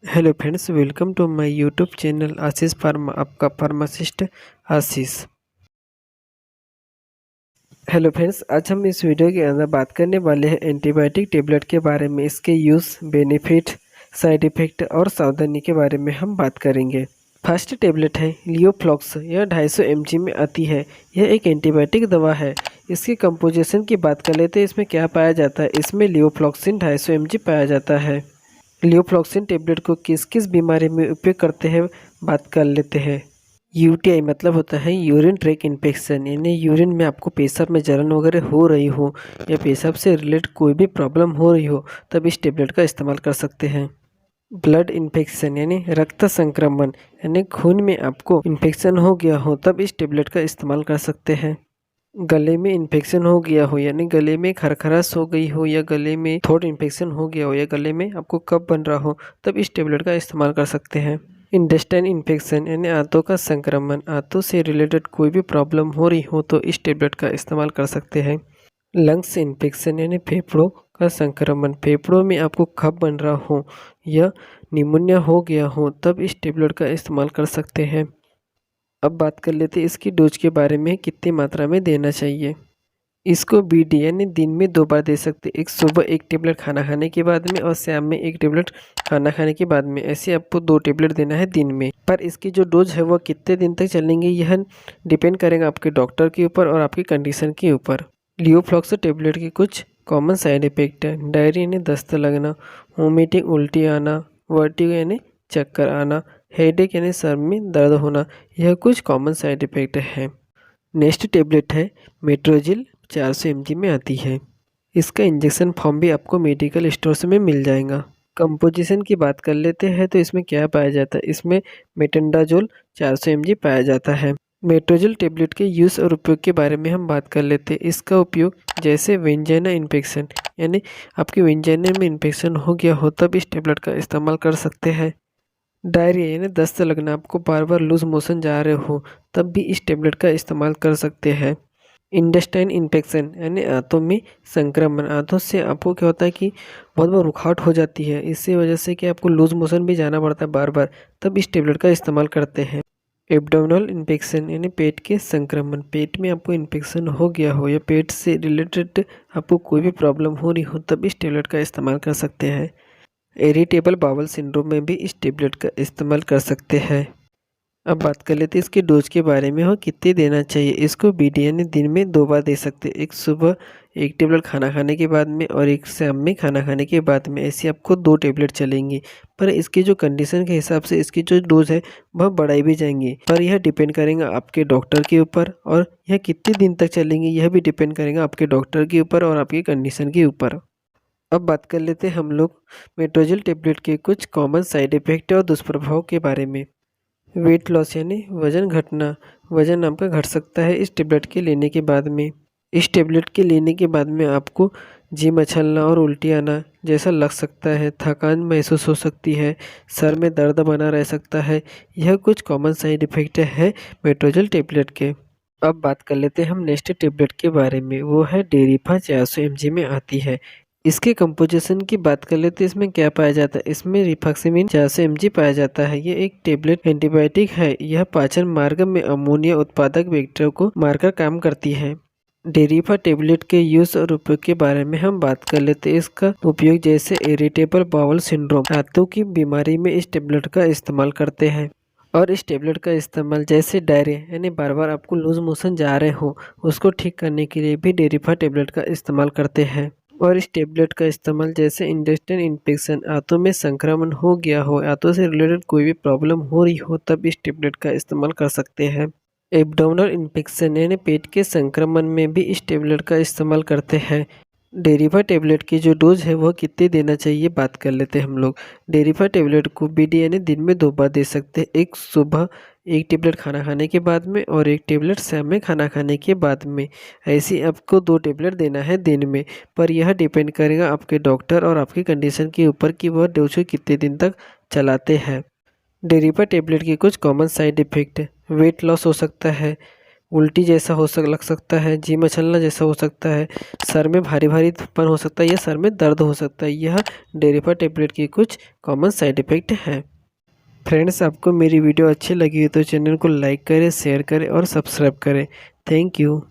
Hello friends, welcome to my YouTube channel Ashish pharma. आपका pharmacist Ashish. Hello friends, आज हम इस वीडियो के अंदर बात करने वाले हैं एंटीबायोटिक टेबलेट के बारे में। इसके यूज़, बेनिफिट, साइड इफ़ेक्ट और सावधानी के बारे में हम बात करेंगे। फर्स्ट टेबलेट है लियोफ्लॉक्स। यह 250 mg में आती है। यह एक एंटीबायोटिक दवा है। इसकी कंपोजिशन की बात कर लेते हैं, इसमें क्या पाया जाता है। इसमें लियोफ्लॉक्सिन 250 mg पाया जाता है। लियोफ्लॉक्सिन टेबलेट को किस किस बीमारी में उपयोग करते हैं, बात कर लेते हैं। यूटीआई मतलब होता है यूरिन ट्रैक इन्फेक्शन, यानी यूरिन में आपको पेशाब में जलन वगैरह हो रही हो या पेशाब से रिलेटेड कोई भी प्रॉब्लम हो रही हो, तब इस टेबलेट का इस्तेमाल कर सकते हैं। ब्लड इन्फेक्शन यानी रक्त संक्रमण, यानी खून में आपको इन्फेक्शन हो गया हो, तब इस टेबलेट का इस्तेमाल कर सकते हैं। गले में इन्फेक्शन हो गया हो, यानी गले में खरखराश हो गई हो या गले में थ्रोट इन्फेक्शन हो गया हो या गले में आपको कफ बन रहा हो, तब इस टेबलेट का इस्तेमाल कर सकते हैं। इंटेस्टाइन इन्फेक्शन यानी आंतों का संक्रमण, आंतों से रिलेटेड कोई भी प्रॉब्लम हो रही हो तो इस टेबलेट का इस्तेमाल कर सकते हैं। लंग्स इन्फेक्शन यानी फेफड़ों का संक्रमण, फेफड़ों में आपको कफ बन रहा हो या निमोनिया हो गया हो, तब इस टेबलेट का इस्तेमाल कर सकते हैं। अब बात कर लेते हैं इसकी डोज के बारे में, कितनी मात्रा में देना चाहिए। इसको बीडी यानी दिन में 2 बार दे सकते। एक सुबह 1 टेबलेट खाना खाने के बाद में और शाम में 1 टेबलेट खाना खाने के बाद में। ऐसे आपको 2 टेबलेट देना है दिन में। पर इसकी जो डोज है वह कितने दिन तक चलेंगे, यह डिपेंड करेगा आपके डॉक्टर के ऊपर और आपकी कंडीशन के ऊपर। लियोफ्लॉक्स टेबलेट के कुछ कॉमन साइड इफेक्ट है। डायरिया यानी दस्त लगना, वोमिटिंग उल्टी आना, वर्टिगो यानी चक्कर आना, हेडेक यानी सर में दर्द होना, यह कुछ कॉमन साइड इफेक्ट है। नेक्स्ट टेबलेट है मेट्रोजिल, 400 mg में आती है। इसका इंजेक्शन फॉर्म भी आपको मेडिकल स्टोर्स में मिल जाएगा। कंपोजिशन की बात कर लेते हैं तो इसमें क्या पाया जाता है। इसमें मेटेंडाजोल 400 mg पाया जाता है। मेट्रोजिल टेबलेट के यूज़ और उपयोग के बारे में हम बात कर लेते हैं। इसका उपयोग जैसे वेंजाइना इन्फेक्शन, यानी आपके वेंजाइना में इन्फेक्शन हो गया हो, तब इस टेबलेट का इस्तेमाल कर सकते हैं। डायरिया यानी दस्त लगना, आपको बार बार लूज मोशन जा रहे हो, तब भी इस टेबलेट का इस्तेमाल कर सकते हैं। इंटेस्टाइन इन्फेक्शन यानी आंतों में संक्रमण, आंतों से आपको क्या होता है कि बहुत बार रुखावट हो जाती है, इसी वजह से कि आपको लूज मोशन भी जाना पड़ता है बार बार, तब इस टेबलेट का इस्तेमाल करते हैं। एब्डोमिनल इन्फेक्शन यानी पेट के संक्रमण, पेट में आपको इन्फेक्शन हो गया हो या पेट से रिलेटेड आपको कोई भी प्रॉब्लम हो रही हो, तब इस टेबलेट का इस्तेमाल कर सकते हैं। इरिटेबल बाउल सिंड्रोम में भी इस टेबलेट का इस्तेमाल कर सकते हैं। अब बात कर लेते हैं इसके डोज के बारे में, और कितने देना चाहिए। इसको बीडी यानी दिन में 2 बार दे सकते हैं। एक सुबह 1 टेबलेट खाना खाने के बाद में और एक शाम में खाना खाने के बाद में। ऐसे आपको 2 टेबलेट चलेंगी, पर इसकी जो कंडीशन के हिसाब से इसकी जो डोज है वह बढ़ाई भी जाएंगी, पर यह डिपेंड करेगा आपके डॉक्टर के ऊपर, और यह कितने दिन तक चलेंगी यह भी डिपेंड करेगा आपके डॉक्टर के ऊपर और आपकी कंडीशन के ऊपर। अब बात कर लेते हैं हम लोग मेट्रोजिल टेबलेट के कुछ कॉमन साइड इफेक्ट और दुष्प्रभाव के बारे में। वेट लॉस यानी वजन घटना, वजन आपका घट सकता है इस टेबलेट के लेने के बाद में। इस टेबलेट के लेने के बाद में आपको जी मचलना और उल्टी आना जैसा लग सकता है, थकान महसूस हो सकती है, सर में दर्द बना रह सकता है। यह कुछ कॉमन साइड इफेक्ट है मेट्रोजिल टेबलेट के। अब बात कर लेते हैं हम नेक्स्ट टेबलेट के बारे में, वो है डेरिफा, 400 mg में आती है। इसके कंपोजिशन की बात कर लेते हैं, इसमें क्या पाया जाता है। इसमें रिफाक्सिमिन 400 mg पाया जाता है। ये एक टेबलेट एंटीबायोटिक है। यह पाचन मार्ग में अमोनिया उत्पादक बैक्टीरिया को मारकर काम करती है। डेरिफा टेबलेट के यूज और उपयोग के बारे में हम बात कर लेते हैं। इसका उपयोग जैसे इरिटेबल बाउल सिंड्रोम, आंतों की बीमारी में इस टेबलेट का इस्तेमाल करते हैं। और इस टेबलेट का इस्तेमाल जैसे डायरिया यानी बार बार आपको लूज मोशन जा रहे हो, उसको ठीक करने के लिए भी डेरिफा टेबलेट का इस्तेमाल करते हैं। और इस टेबलेट का इस्तेमाल जैसे इंटेस्टाइन इन्फेक्शन, आंतों में संक्रमण हो गया हो, आंतों से रिलेटेड कोई भी प्रॉब्लम हो रही हो, तब इस टेबलेट का इस्तेमाल कर सकते हैं। एब्डोमिनल इन्फेक्शन यानी पेट के संक्रमण में भी इस टेबलेट का इस्तेमाल करते हैं। डेरिफा टेबलेट की जो डोज है वह कितनी देना चाहिए, बात कर लेते हैं हम लोग। डेरिफा टेबलेट को बीडी यानी दिन में 2 बार दे सकते हैं। एक सुबह 1 टेबलेट खाना खाने के बाद में और 1 टेबलेट शाम में खाना खाने के बाद में। ऐसे आपको 2 टेबलेट देना है दिन में, पर यह डिपेंड करेगा आपके डॉक्टर और आपकी कंडीशन के ऊपर कि वह डोज को कितने दिन तक चलाते हैं। डेरिफा टेबलेट के कुछ common side effect, weight loss हो सकता है, उल्टी जैसा लग सकता है, जी मचलना जैसा हो सकता है, सर में भारी भारीपन हो सकता है या सर में दर्द हो सकता है। यह डेरिपा टेबलेट की कुछ कॉमन साइड इफ़ेक्ट हैं। फ्रेंड्स, आपको मेरी वीडियो अच्छी लगी हो तो चैनल को लाइक करें, शेयर करें और सब्सक्राइब करें। Thank you.